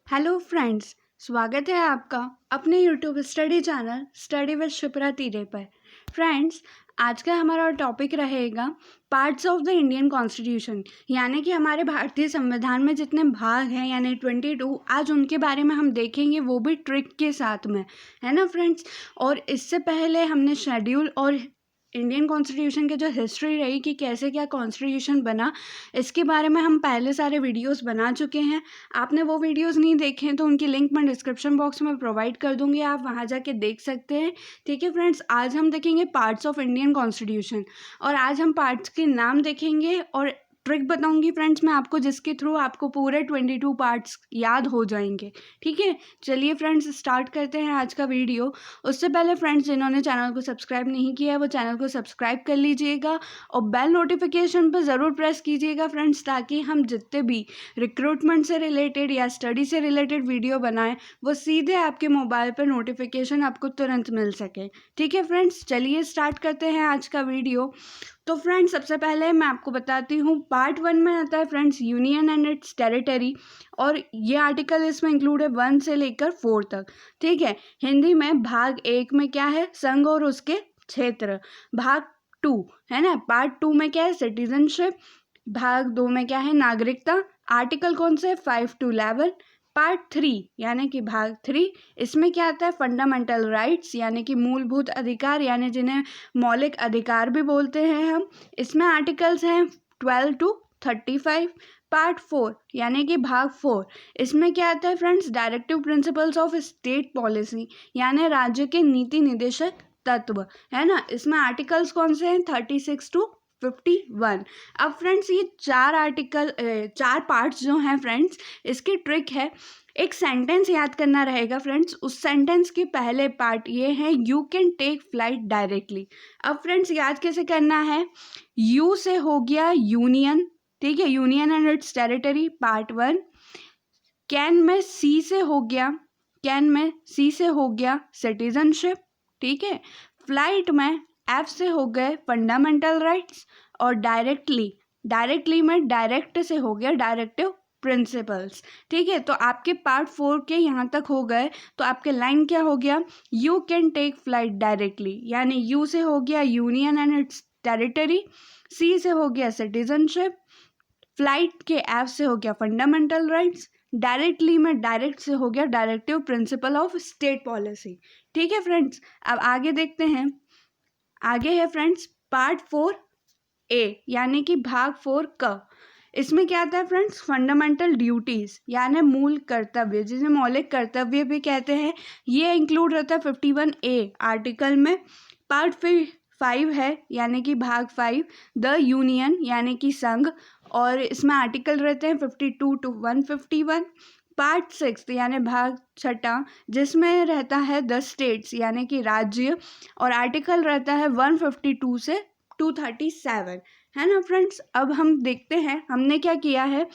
Hello friends, स्वागत है आपका अपने YouTube study channel study with Shipra तीरे पर। फ्रेंड्स, आज का हमारा टॉपिक रहेगा parts of the Indian constitution, यानी कि हमारे भारतीय संविधान में जितने भाग हैं यानी 22। आज उनके बारे में हम देखेंगे, वो भी ट्रिक के साथ में, है ना फ्रेंड्स। और इससे पहले हमने शेड्यूल और इंडियन कॉन्स्टिट्यूशन की जो हिस्ट्री रही कि कैसे क्या कॉन्स्टिट्यूशन बना, इसके बारे में हम पहले सारे वीडियोस बना चुके हैं। आपने वो वीडियोस नहीं देखे हैं तो उनकी लिंक मैं डिस्क्रिप्शन बॉक्स में प्रोवाइड कर दूंगी, आप वहाँ जाके देख सकते हैं। ठीक है फ्रेंड्स, आज हम देखेंगे पार्ट्स ऑफ इंडियन कॉन्स्टिट्यूशन और आज हम पार्ट्स के नाम देखेंगे और ट्रिक बताऊंगी फ्रेंड्स मैं आपको, जिसके थ्रू आपको पूरे 22 पार्ट्स याद हो जाएंगे। ठीक है, चलिए फ्रेंड्स स्टार्ट करते हैं आज का वीडियो। उससे पहले फ्रेंड्स, जिन्होंने चैनल को सब्सक्राइब नहीं किया है वो चैनल को सब्सक्राइब कर लीजिएगा और बेल नोटिफिकेशन पर ज़रूर प्रेस कीजिएगा फ्रेंड्स, ताकि हम जितने भी रिक्रूटमेंट से रिलेटेड या स्टडी से रिलेटेड वीडियो बनाएं वो सीधे आपके मोबाइल पर नोटिफिकेशन आपको तुरंत मिल सके। ठीक है फ्रेंड्स, चलिए स्टार्ट करते हैं आज का वीडियो। तो फ्रेंड्स, सबसे पहले मैं आपको बताती हूँ, पार्ट 1 में आता है friends union and its territory, और ये आर्टिकल इसमें इंक्लूड है 1 से लेकर 4 तक। ठीक है, हिंदी में भाग 1 में क्या है, संघ और उसके क्षेत्र। भाग 2 है ना, पार्ट 2 में क्या है, सिटीजनशिप। भाग 2 में क्या है, नागरिकता। आर्टिकल कौन से, 5 to 11। पार्ट 3 यानी कि भाग 3, इसमें क्या आता है, फंडामेंटल राइट्स यानी कि मूलभूत अधिकार, यानी जिन्हें मौलिक अधिकार भी बोलते हैं हम। इसमें आर्टिकल्स हैं 12 to 35। पार्ट 4 यानी कि भाग 4, इसमें क्या आता है friends, directive principles of state policy, यानी राज्य के नीति निर्देशक तत्व, है ना। इसमें आर्टिकल्स कौन से हैं, 36 to 51। अब फ्रेंड्स, ये चार पार्ट्स जो हैं फ्रेंड्स, इसकी ट्रिक है, एक सेंटेंस याद करना रहेगा फ्रेंड्स। उस सेंटेंस के पहले पार्ट ये है, you can take flight directly. अब फ्रेंड्स, याद कैसे करना है, यू से हो गया यूनियन, ठीक है, union and its territory, part 1। Can में सी से हो गया, कैन में सी से हो गया सिटीजनशिप, ठीक है। फ्लाइट में एफ से हो गए फंडामेंटल राइट्स, और डायरेक्टली में डायरेक्ट से हो गया डायरेक्टिव प्रिंसिपल्स। ठीक है, तो आपके पार्ट 4 के यहाँ तक हो गए। तो आपके लाइन क्या हो गया, you can take flight directly, यानी यू से हो गया union and its territory, C से हो गया सिटीजनशिप, फ्लाइट के एफ से हो गया फंडामेंटल राइट्स, डायरेक्टली में डायरेक्ट से हो गया directive principle of state policy. ठीक है फ्रेंड्स, अब आगे देखते हैं। आगे है फ्रेंड्स पार्ट 4A यानी कि भाग 4 क। इसमें क्या आता है फ्रेंड्स, फंडामेंटल ड्यूटीज यानी मूल कर्तव्य, जिसे मौलिक कर्तव्य भी कहते हैं, ये इंक्लूड रहता है 51A आर्टिकल में। पार्ट 5 है यानी कि भाग 5 द यूनियन यानी कि संघ, और इसमें आर्टिकल रहते हैं 52 to 151। पार्ट 6 यानी भाग 6 जिसमें रहता है द स्टेट्स यानी कि राज्य, और आर्टिकल रहता है 152 से 237, है ना फ्रेंड्स। अब हम देखते हैं हमने क्या किया है,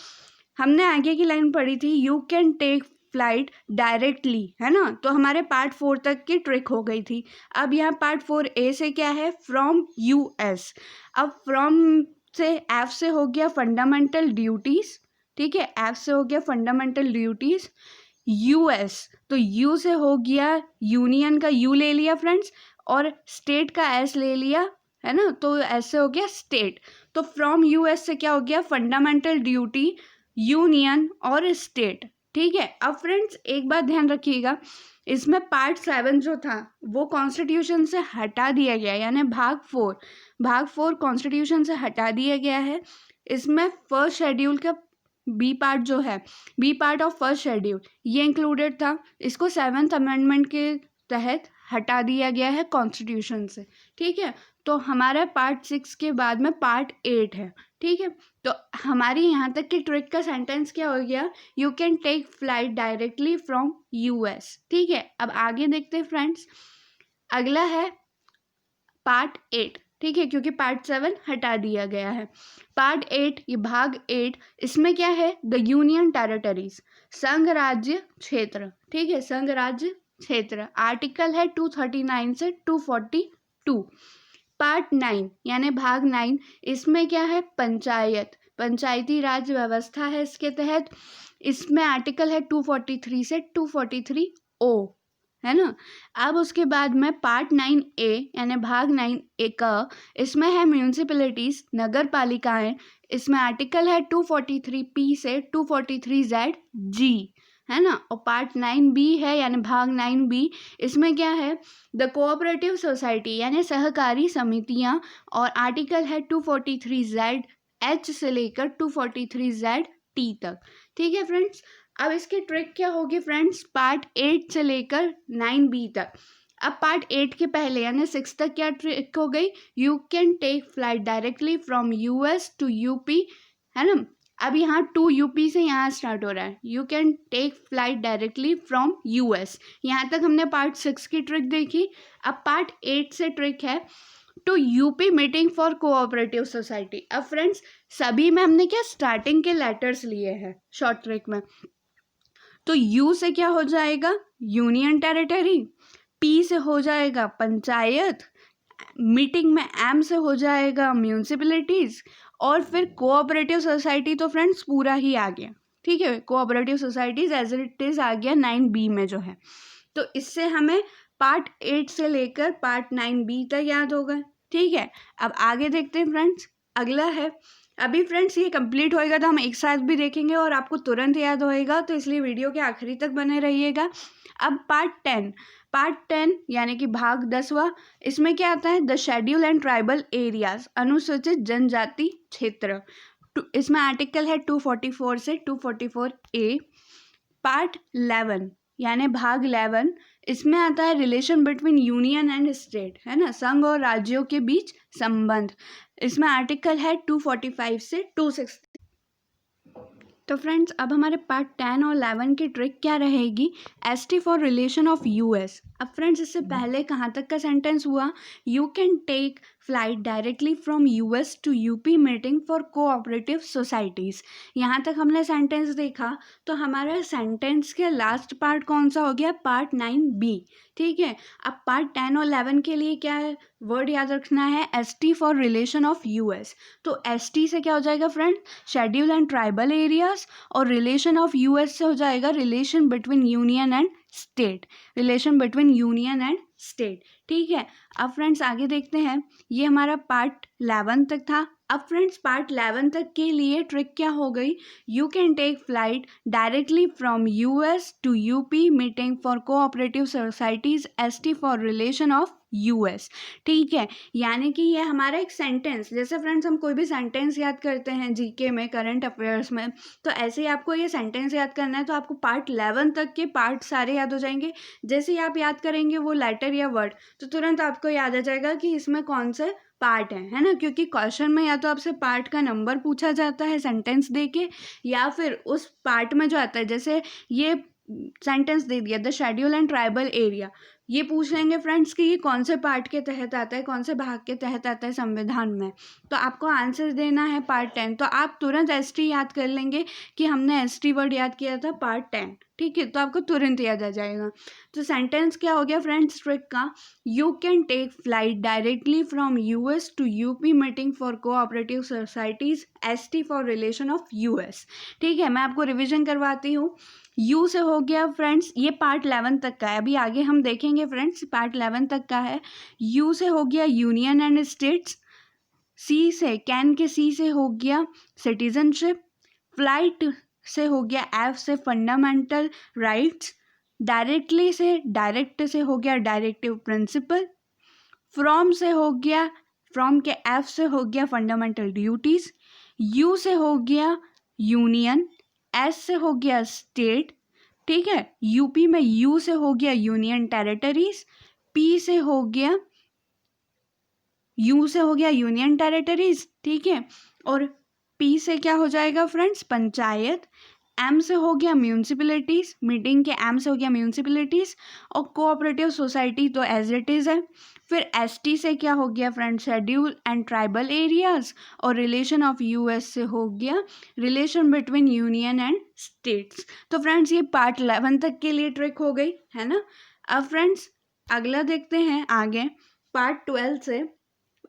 हमने आगे की लाइन पढ़ी थी, you can take flight directly, है ना। तो हमारे पार्ट 4 तक की ट्रिक हो गई थी। अब यहाँ पार्ट 4A से क्या है, फ्रॉम US। अब फ्रॉम से एफ से हो गया फंडामेंटल ड्यूटीज, ठीक है, एफ से हो गया फंडामेंटल ड्यूटीज। US, तो यू से हो गया यूनियन का यू ले लिया फ्रेंड्स, और स्टेट का एस ले लिया, है ना, तो ऐसे हो गया स्टेट। तो फ्रॉम US से क्या हो गया, फंडामेंटल ड्यूटी, यूनियन और स्टेट। ठीक है, अब फ्रेंड्स एक बात ध्यान रखिएगा, इसमें पार्ट 7 जो था वो कॉन्स्टिट्यूशन से हटा दिया गया, यानी भाग 4 कॉन्स्टिट्यूशन से हटा दिया गया है। इसमें फर्स्ट शेड्यूल का बी पार्ट जो है, B part of first schedule, ये इंक्लूडेड था, इसको 7th अमेंडमेंट के तहत हटा दिया गया है कॉन्स्टिट्यूशन से। ठीक है, तो हमारा पार्ट 6 के बाद में पार्ट 8 है। ठीक है, तो हमारी यहाँ तक की ट्रिक का सेंटेंस क्या हो गया, you can take flight directly from US। ठीक है, अब आगे देखते हैं फ्रेंड्स। अगला है पार्ट 8, ठीक है, क्योंकि पार्ट 7 हटा दिया गया है। पार्ट 8, ये भाग 8, इसमें क्या है, द यूनियन टेरिटरीज, संघ राज्य क्षेत्र। ठीक है, संघ राज्य क्षेत्र, आर्टिकल है 239 से 242। पार्ट 9 यानी भाग 9, इसमें क्या है, पंचायत पंचायती राज व्यवस्था है इसके तहत। इसमें आर्टिकल है 243 से 243 ओ, है ना। अब उसके बाद में पार्ट 9A यानी भाग 9A का, इसमें है म्यूनसिपैलिटीज, नगर पालिकाएं। इसमें आर्टिकल है 243P से 243ZG, है ना। और पार्ट 9B है यानी भाग 9B, इसमें क्या है, द कोऑपरेटिव सोसाइटी यानी सहकारी समितियां। और आर्टिकल है 243ZH से लेकर 243ZT तक। ठीक है फ्रेंड्स। अब इसकी ट्रिक क्या होगी फ्रेंड्स, पार्ट 8 से लेकर 9B तक। अब पार्ट 8 के पहले यानी 6 तक क्या ट्रिक हो गई, you can take flight directly from US to UP, है ना। अब यहाँ टू यूपी से यहाँ स्टार्ट हो रहा है, you can take flight directly from US. यहाँ तक हमने पार्ट 6 की ट्रिक देखी। अब पार्ट 8 से ट्रिक है to UP meeting for cooperative society. अब फ्रेंड्स सभी में हमने क्या स्टार्टिंग के लेटर्स लिए हैं शॉर्ट ट्रिक में। तो यू से क्या हो जाएगा, यूनियन टेरिटरी, पी से हो जाएगा पंचायत, मीटिंग में एम से हो जाएगा म्यूनसिपैलिटीज, और फिर कोऑपरेटिव सोसाइटी तो फ्रेंड्स पूरा ही आ गया। ठीक है, cooperative societies as it is आ गया 9B में जो है। तो इससे हमें पार्ट 8 से लेकर पार्ट 9B तक याद होगा। ठीक है, अब आगे देखते हैं फ्रेंड्स। अगला है, अभी फ्रेंड्स ये कंप्लीट होएगा तो हम एक साथ भी देखेंगे और आपको तुरंत याद होएगा, तो इसलिए वीडियो के आखिरी तक बने रहिएगा। अब पार्ट 10 यानी कि भाग 10वां, इसमें क्या आता है, the schedule and tribal areas, अनुसूचित जनजाति क्षेत्र। इसमें आर्टिकल है 244 से 244A। पार्ट 11 यानी भाग 11, इसमें आता है relation between union and state, है ना, संघ और राज्यों के बीच संबंध। इसमें आर्टिकल है 245 से 260। तो फ्रेंड्स अब हमारे पार्ट 10 और 11 की ट्रिक क्या रहेगी, ST for relation of US. अब फ्रेंड्स इससे पहले कहाँ तक का सेंटेंस हुआ, you can take flight directly from US to UP meeting for cooperative societies. यहाँ तक हमने सेंटेंस देखा। तो हमारा सेंटेंस के लास्ट पार्ट कौन सा हो गया, पार्ट 9B। ठीक है, अब पार्ट 10 और 11 के लिए क्या है, वर्ड याद रखना है, ST for relation of US. तो एसटी से क्या हो जाएगा friend, schedule and tribal areas, और रिलेशन ऑफ यूएस से हो जाएगा relation between union and state, relation between union and state. ठीक है, अब फ्रेंड्स आगे देखते हैं। ये हमारा पार्ट 11 तक था। अब फ्रेंड्स पार्ट 11 तक के लिए ट्रिक क्या हो गई, you can take flight directly from US to UP meeting for cooperative societies, ST for relation of US. ठीक है, यानी कि ये हमारा एक सेंटेंस, जैसे फ्रेंड्स हम कोई भी सेंटेंस याद करते हैं जीके में, करंट अफेयर्स में, तो ऐसे ही आपको ये सेंटेंस याद करना है। तो आपको पार्ट 11 तक के पार्ट सारे याद हो जाएंगे। जैसे ही आप याद करेंगे वो लेटर या वर्ड, तो तुरंत आपको याद आ जाएगा कि इसमें कौन से पार्ट है ना। क्योंकि क्वेश्चन में या तो आपसे पार्ट का नंबर पूछा जाता है सेंटेंस दे के, या फिर उस पार्ट में जो आता है, जैसे ये सेंटेंस दे दिया the schedule and tribal area, ये पूछ लेंगे फ्रेंड्स कि ये कौन से पार्ट के तहत आता है, कौन से भाग के तहत आता है संविधान में। तो आपको आंसर देना है पार्ट 10। तो आप तुरंत एसटी याद कर लेंगे कि हमने एसटी वर्ड याद किया था पार्ट 10। ठीक है, तो आपको तुरंत याद आ जाएगा। तो सेंटेंस क्या हो गया फ्रेंड्स ट्रिक का, you can take flight directly from US to UP meeting for cooperative societies, ST for relation of US. ठीक है, मैं आपको रिविजन करवाती हूँ। यू से हो गया फ्रेंड्स, ये पार्ट 11 तक का है, अभी आगे हम देखेंगे फ्रेंड्स, पार्ट 11 तक का है। यू से हो गया यूनियन एंड स्टेट्स। सी से, कैन के सी से हो गया सिटीजनशिप। फ्लाइट से हो गया, एफ से फंडामेंटल राइट्स। डायरेक्टली से, डायरेक्ट से हो गया डायरेक्टिव प्रिंसिपल। फ्रॉम से हो गया, फ्रॉम के एफ से हो गया फंडामेंटल ड्यूटीज। यू से हो गया यूनियन, एस से हो गया स्टेट। ठीक है, यूपी में यू से हो गया यूनियन टेरिटरीज। पी से हो गया, यू से हो गया यूनियन टेरिटरीज। ठीक है, और पी से क्या हो जाएगा फ्रेंड्स, पंचायत। एम से हो गया म्यूनसिपैलिटीज, मीटिंग के एम से हो गया म्यूनसिपैलिटीज, और कोऑपरेटिव सोसाइटी तो एज इट इज है। फिर एसटी से क्या हो गया friends, schedule and tribal areas, और रिलेशन ऑफ यूएस से हो गया relation between union and states. तो फ्रेंड्स ये पार्ट 11 तक के लिए ट्रिक हो गई, है ना। अब फ्रेंड्स अगला देखते हैं आगे, पार्ट 12 से।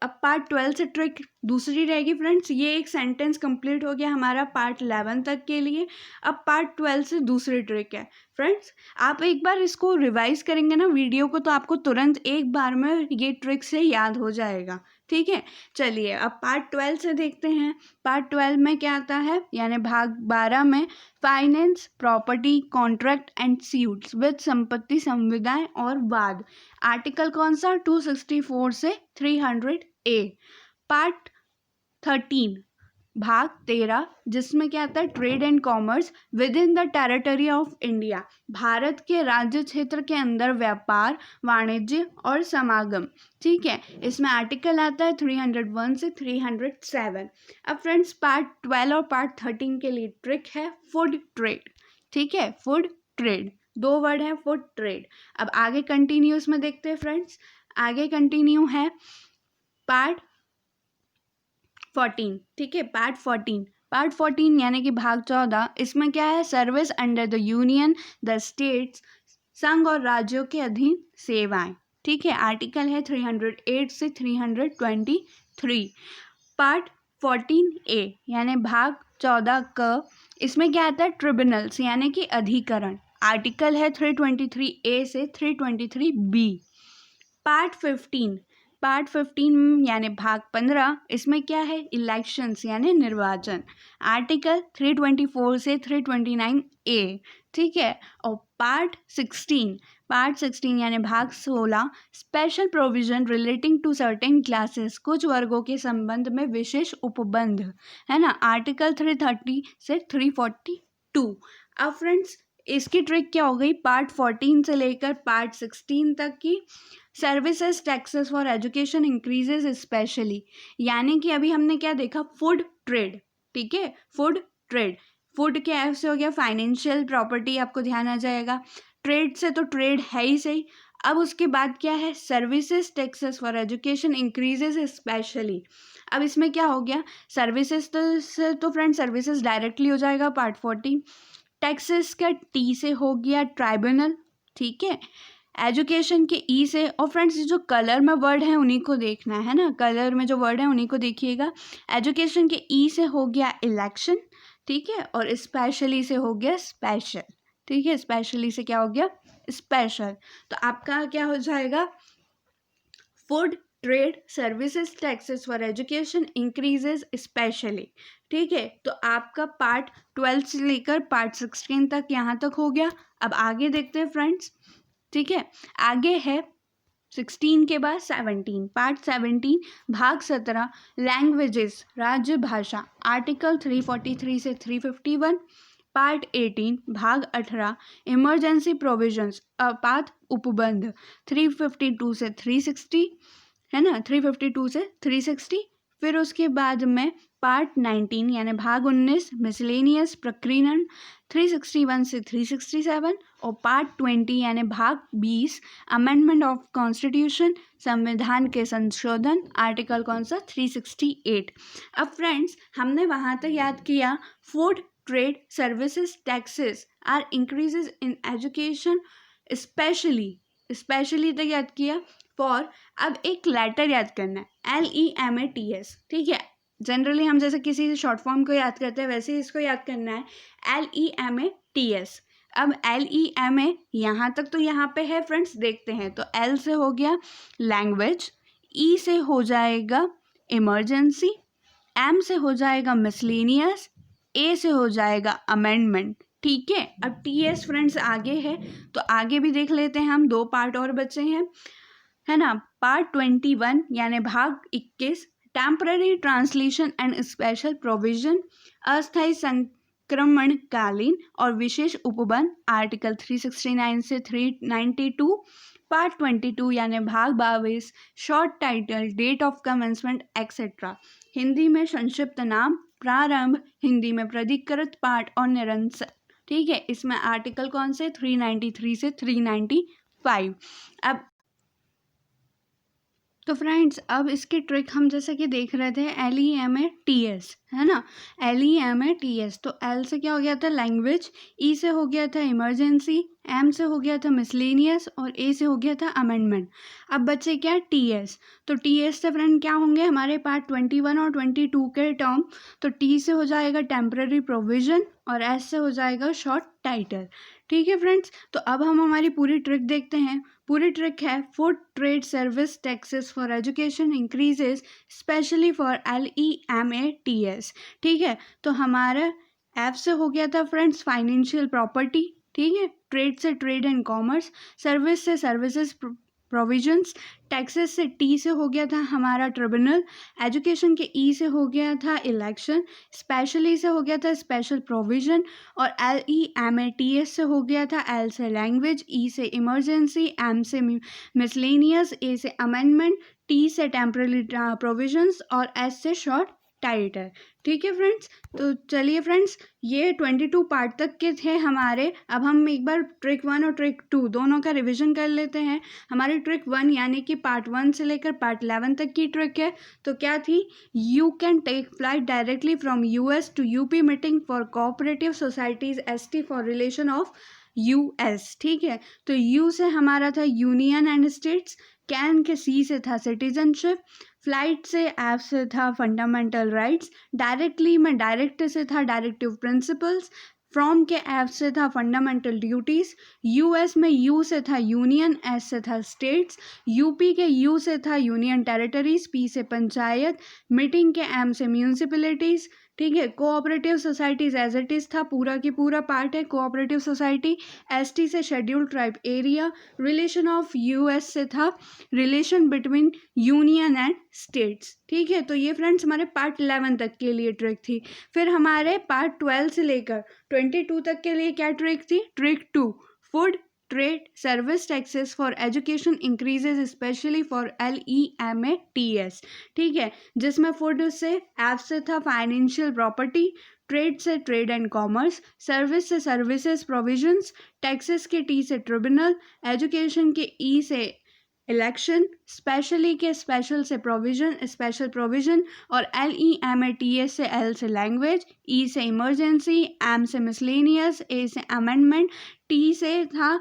अब पार्ट 12 से ट्रिक दूसरी रहेगी फ्रेंड्स। ये एक सेंटेंस कंप्लीट हो गया हमारा पार्ट 11 तक के लिए। अब पार्ट 12 से दूसरी ट्रिक है फ्रेंड्स। आप एक बार इसको रिवाइज करेंगे ना वीडियो को, तो आपको तुरंत एक बार में ये ट्रिक से याद हो जाएगा, ठीक है। चलिए अब पार्ट 12 से देखते हैं। पार्ट 12 में क्या आता है, यानी भाग 12 में finance, property, contract and suits with संपत्ति, संविदाएं और वाद। आर्टिकल कौन सा, 264 से 300 ए। पार्ट 13 भाग 13 जिसमें क्या आता है, trade and commerce with in the territory of India, Bharat के राज्य क्षेत्र के अंदर व्यापार, वाणिज्य और समागम, ठीक है। इसमें आर्टिकल आता है 301 से 307। अब फ्रेंड्स पार्ट 12 और पार्ट 13 के लिए ट्रिक है फूड ट्रेड, ठीक है। फूड ट्रेड, दो वर्ड है, फूड ट्रेड। अब आगे कंटिन्यूस में देखते हैं फ्रेंड्स। आगे कंटिन्यू है पार्ट 14, ठीक है। पार्ट 14 यानी कि भाग 14, इसमें क्या है, service under the union, the states, संघ और राज्यों के अधीन सेवाएं, ठीक है। आर्टिकल है 308 से 323। पार्ट 14A यानी भाग 14 क, इसमें क्या आता है, ट्रिब्यूनल्स यानी कि अधिकरण। आर्टिकल है 323A से 323B। पार्ट 15 यानी भाग 15, इसमें क्या है, इलेक्शंस यानी निर्वाचन। आर्टिकल 324 से 329A, ठीक है। और पार्ट 16 यानी भाग 16, special provision relating to certain classes, कुछ वर्गों के संबंध में विशेष उपबंध, है ना। आर्टिकल 330 से 342। अब फ्रेंड्स इसकी ट्रिक क्या हो गई, पार्ट 14 से लेकर पार्ट 16 तक की services taxes for education increases specially, यानी कि अभी हमने क्या देखा, फूड ट्रेड, ठीक है। फूड ट्रेड, फूड के एफ से हो गया फाइनेंशियल प्रॉपर्टी, आपको ध्यान आ जाएगा। ट्रेड से तो ट्रेड है ही सही। अब उसके बाद क्या है, services taxes for education increases specially. अब इसमें क्या हो गया, सर्विसेज से तो फ्रेंड सर्विसेज डायरेक्टली हो जाएगा पार्ट 14। टैक्सेस का टी से हो गया ट्राइब्यूनल, ठीक है। एजुकेशन के ई से, और फ्रेंड्स जो कलर में वर्ड है उन्हीं को देखना है ना, कलर में जो वर्ड है उन्हीं को देखिएगा। एजुकेशन के ई से हो गया इलेक्शन, ठीक है। और स्पेशली से हो गया स्पेशल, ठीक है। स्पेशली से क्या हो गया, स्पेशल। तो आपका क्या हो जाएगा, food trade services taxes for education increases specially, ठीक है। तो आपका पार्ट 12 से लेकर पार्ट 16 तक यहाँ तक हो गया। अब आगे देखते हैं फ्रेंड्स, ठीक है। आगे है 16 के बाद 17, पार्ट 17 भाग 17 लैंग्वेजेस राज्य भाषा, आर्टिकल 343 से 351। पार्ट 18 भाग 18 इमरजेंसी प्रोविजंस आपात उपबंध, 352 से 360, है ना, 352 से 360। फिर उसके बाद में पार्ट 19 यानी भाग 19 मिसलेनियस प्रकीर्णन, 361 से 367। और पार्ट 20 यानी भाग 20 अमेंडमेंट ऑफ कॉन्स्टिट्यूशन, संविधान के संशोधन, आर्टिकल कौन सा, 368। अब फ्रेंड्स हमने वहाँ तक याद किया, food trade services taxes are increases in education specially तक याद किया। फॉर, अब एक लेटर याद करना है, LEMATS, ठीक है। जनरली हम जैसे किसी शॉर्ट फॉर्म को याद करते हैं वैसे ही इसको याद करना है, LEMATS। अब LEMA यहाँ तक तो यहाँ पे है फ्रेंड्स, देखते हैं। तो L से हो गया लैंग्वेज, E से हो जाएगा इमरजेंसी, M से हो जाएगा मिसलेनियस, A से हो जाएगा अमेंडमेंट, ठीक है। अब TS फ्रेंड्स आगे है, तो आगे भी देख लेते हैं हम, दो पार्ट और बचे हैं, है ना। पार्ट 21 यानी भाग 21 temporary translation and special provision, अस्थायी संक्रमणकालीन और विशेष उपबंध, आर्टिकल 369 से 392। पार्ट 22 यानी भाग 22 short title, date of commencement etcetera, Hindi में संक्षिप्त नाम, प्रारंभ, हिंदी में प्राधिकृत पाठ और निरंतर, ठीक है। इसमें आर्टिकल कौन से, 393 से 395। अब तो फ्रेंड्स अब इसकी ट्रिक हम जैसे कि देख रहे थे, LEMATS, है ना। LEMATS, तो L से क्या हो गया था लैंग्वेज, E से हो गया था इमरजेंसी, M से हो गया था मिसलेनियस और A से हो गया था अमेंडमेंट। अब बचे क्या TS, तो TS से फ्रेंड क्या होंगे हमारे पार्ट 21 और 22 के टर्म। तो T से हो जाएगा टेम्पररी प्रोविजन और S से हो जाएगा शॉर्ट टाइटल। ठीक है फ्रेंड्स, तो अब हम हमारी पूरी ट्रिक देखते हैं। पूरी ट्रिक है food trade service taxes for education increases specially for LEMATS। ठीक है, तो हमारा F से हो गया था फ्रेंड्स फाइनेंशियल प्रॉपर्टी, ठीक है, ट्रेड से ट्रेड एंड कॉमर्स, सर्विस से सर्विसेज प्रोविजंस, टैक्सेस से T से हो गया था हमारा ट्रिब्यूनल, एजुकेशन के E से हो गया था इलेक्शन, स्पेशली से हो गया था स्पेशल प्रोविजन और LEMATS से हो गया था L से लैंग्वेज, E से इमरजेंसी, M से मिसलेनियस, A से अमेंडमेंट, T से टेम्पररी प्रोविजंस और S से शॉर्ट टाइटल। ठीक है फ्रेंड्स, तो चलिए फ्रेंड्स ये 22 पार्ट तक के थे हमारे। अब हम एक बार ट्रिक 1 और ट्रिक 2 दोनों का रिवीजन कर लेते हैं। हमारी ट्रिक 1 यानी कि पार्ट 1 से लेकर पार्ट 11 तक की ट्रिक है। तो क्या थी, you can take flight directly from US to UP meeting for cooperative societies ST for relation of US। ठीक है, तो U से हमारा था यूनियन एंड स्टेट्स, कैन के C से था सिटीजनशिप, फ्लाइट से F से था फंडामेंटल राइट्स, डायरेक्टली में डायरेक्ट से था डायरेक्टिव प्रिंसिपल्स, फ्रॉम के F से था फंडामेंटल ड्यूटीज, US में U से था यूनियन, S से था स्टेट्स, UP के U से था यूनियन टेरिटरीज, P से पंचायत, मीटिंग के M से म्यूनिसिपैलिटीज। ठीक है, cooperative societies as it is था, पूरा की पूरा पार्ट है कोऑपरेटिव सोसाइटी। ST से scheduled tribe area, relation of US से था relation between union and states. ठीक है, तो ये फ्रेंड्स हमारे पार्ट 11 तक के लिए ट्रिक थी। फिर हमारे पार्ट 12 से लेकर 22 तक के लिए क्या ट्रिक थी, trick 2, food trade service taxes for education increases specially for LEMATS। ठीक है, जिसमें फूड से F से था फाइनेंशियल प्रॉपर्टी, ट्रेड से ट्रेड एंड कॉमर्स, सर्विस से सर्विसेज प्रोविजंस, टैक्सेस के T से ट्रिब्यूनल, एजुकेशन के E से इलेक्शन, स्पेशली के स्पेशल से प्रोविजन स्पेशल प्रोविजन और LEMATS से L से लैंग्वेज, E से इमरजेंसी, M से मिसलेनियस, A से अमेंडमेंट, T से था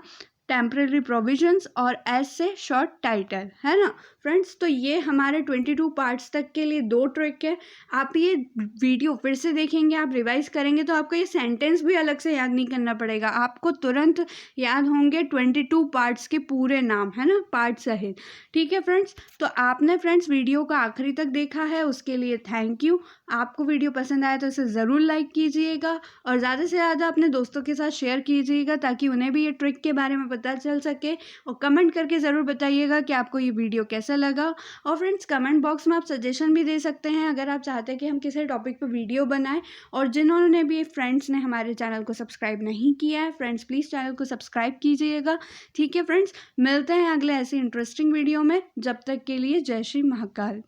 टेम्पररी प्रोविजंस और S से शॉर्ट टाइटल। है ना फ्रेंड्स, तो ये हमारे 22 पार्ट्स तक के लिए 2 ट्रिक है। आप ये वीडियो फिर से देखेंगे, आप रिवाइज करेंगे तो आपको ये सेंटेंस भी अलग से याद नहीं करना पड़ेगा, आपको तुरंत याद होंगे 22 पार्ट्स के पूरे नाम, है ना, पार्ट सहित। ठीक है फ्रेंड्स, तो आपने फ्रेंड्स वीडियो का आखिरी तक देखा है, उसके लिए थैंक यू। आपको वीडियो पसंद आया तो इसे ज़रूर लाइक कीजिएगा और ज़्यादा से ज़्यादा अपने दोस्तों के साथ शेयर कीजिएगा ताकि उन्हें भी ये ट्रिक के बारे में पता चल सके। और कमेंट करके ज़रूर बताइएगा कि आपको ये वीडियो कैसा लगा। और फ्रेंड्स कमेंट बॉक्स में आप सजेशन भी दे सकते हैं अगर आप चाहते हैं कि हम किसी टॉपिक पर वीडियो बनाएं। और जिन्होंने भी फ्रेंड्स ने हमारे चैनल को सब्सक्राइब नहीं किया है, फ्रेंड्स प्लीज़ चैनल को सब्सक्राइब कीजिएगा। ठीक है फ्रेंड्स, मिलते हैं अगले ऐसी इंटरेस्टिंग वीडियो में, जब तक के लिए जय श्री महाकाल।